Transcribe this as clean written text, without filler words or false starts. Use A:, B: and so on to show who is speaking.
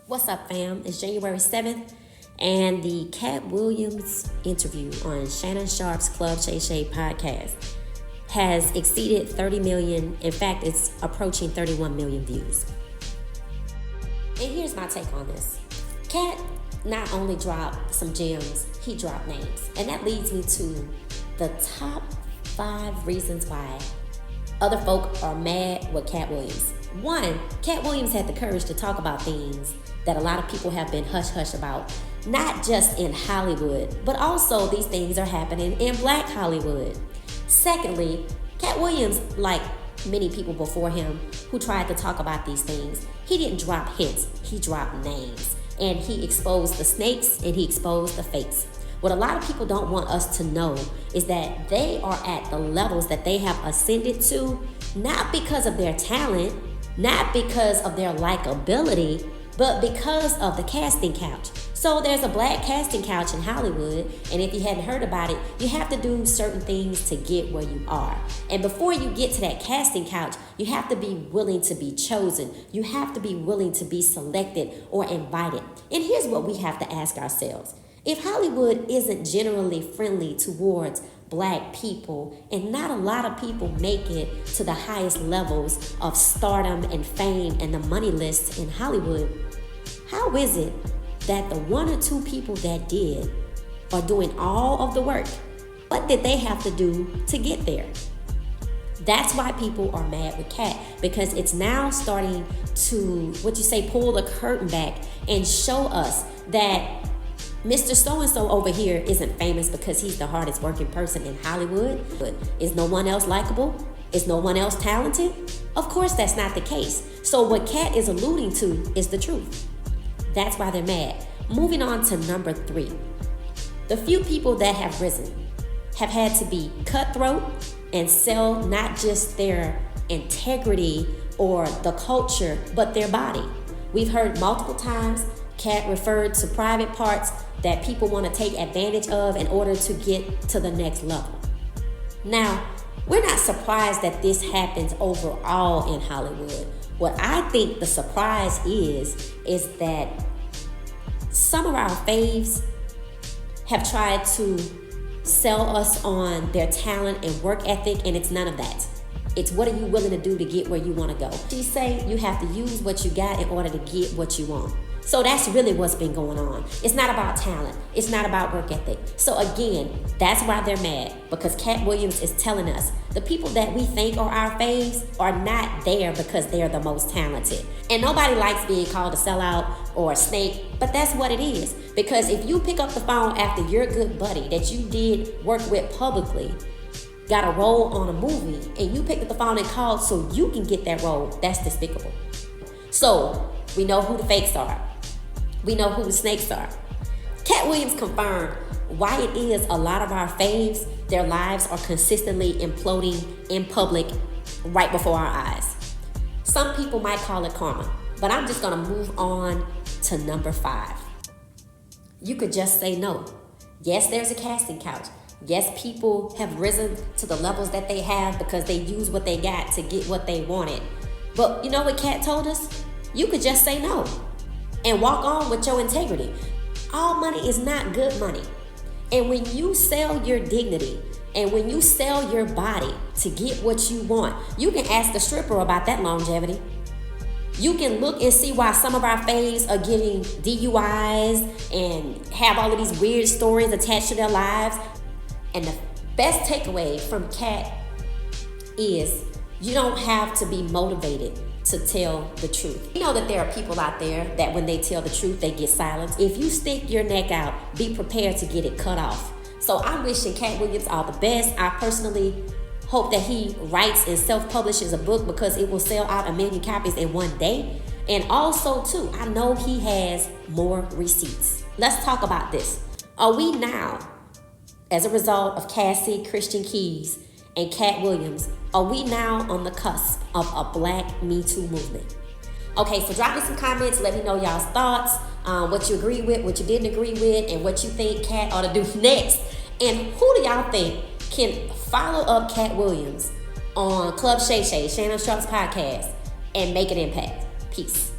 A: What's up, fam? It's January 7th, and the Katt Williams interview on Shannon Sharpe's Club Shay Shay podcast has exceeded 30 million. In fact, it's approaching 31 million views. And here's my take on this. Katt not only dropped some gems, he dropped names. And that leads me to the top 5 reasons why other folk are mad with Katt Williams. 1, Katt Williams had the courage to talk about things that a lot of people have been hush-hush about, not just in Hollywood, but also these things are happening in Black Hollywood. Secondly, Katt Williams, like many people before him who tried to talk about these things, he didn't drop hints, he dropped names. And he exposed the snakes and he exposed the fakes. What a lot of people don't want us to know is that they are at the levels that they have ascended to, not because of their talent, not because of their likability, but because of the casting couch. So there's a black casting couch in Hollywood, and if you hadn't heard about it, you have to do certain things to get where you are. And before you get to that casting couch, you have to be willing to be chosen. You have to be willing to be selected or invited. And here's what we have to ask ourselves. If Hollywood isn't generally friendly towards Black people, and not a lot of people make it to the highest levels of stardom and fame and the money lists in Hollywood, how is it that the 1 or 2 people that did are doing all of the work? What did they have to do to get there? That's why people are mad with Katt, because it's now starting to, pull the curtain back and show us that Mr. So-and-so over here isn't famous because he's the hardest working person in Hollywood. But is no one else likable? Is no one else talented? Of course that's not the case. So what Katt is alluding to is the truth. That's why they're mad. Moving on to number 3. The few people that have risen have had to be cutthroat and sell not just their integrity or the culture, but their body. We've heard multiple times Katt referred to private parts that people want to take advantage of in order to get to the next level. Now, we're not surprised that this happens overall in Hollywood. What I think the surprise is that some of our faves have tried to sell us on their talent and work ethic, and it's none of that. It's what are you willing to do to get where you want to go. She say you have to use what you got in order to get what you want. So that's really what's been going on. It's not about talent. It's not about work ethic. So again, that's why they're mad, because Katt Williams is telling us the people that we think are our faves are not there because they're the most talented. And nobody likes being called a sellout or a snake, but that's what it is. Because if you pick up the phone after your good buddy that you did work with publicly got a role on a movie, and you picked up the phone and called so you can get that role, that's despicable. So we know who the fakes are. We know who the snakes are. Katt Williams confirmed why it is a lot of our faves, their lives are consistently imploding in public right before our eyes. Some people might call it karma, but I'm just gonna move on to number 5. You could just say no. Yes, there's a casting couch. Yes, people have risen to the levels that they have because they used what they got to get what they wanted. But you know what Katt told us? You could just say no and walk on with your integrity. All money is not good money. And when you sell your dignity and when you sell your body to get what you want, you can ask a stripper about that longevity. You can look and see why some of our faves are getting DUIs and have all of these weird stories attached to their lives. And the best takeaway from Katt is you don't have to be motivated to tell the truth. You know that there are people out there that when they tell the truth, they get silenced. If you stick your neck out, be prepared to get it cut off. So I'm wishing Katt Williams all the best. I personally hope that he writes and self-publishes a book because it will sell out 1 million copies in one day. And also too, I know he has more receipts. Let's talk about this. Are we now, as a result of Cassie Christian Keys and Katt Williams, are we now on the cusp of a Black Me Too movement? Okay, so drop me some comments. Let me know y'all's thoughts, what you agree with, what you didn't agree with, and what you think Katt ought to do next. And who do y'all think can follow up Katt Williams on Club Shay Shay, Shannon Sharpe's podcast, and make an impact? Peace.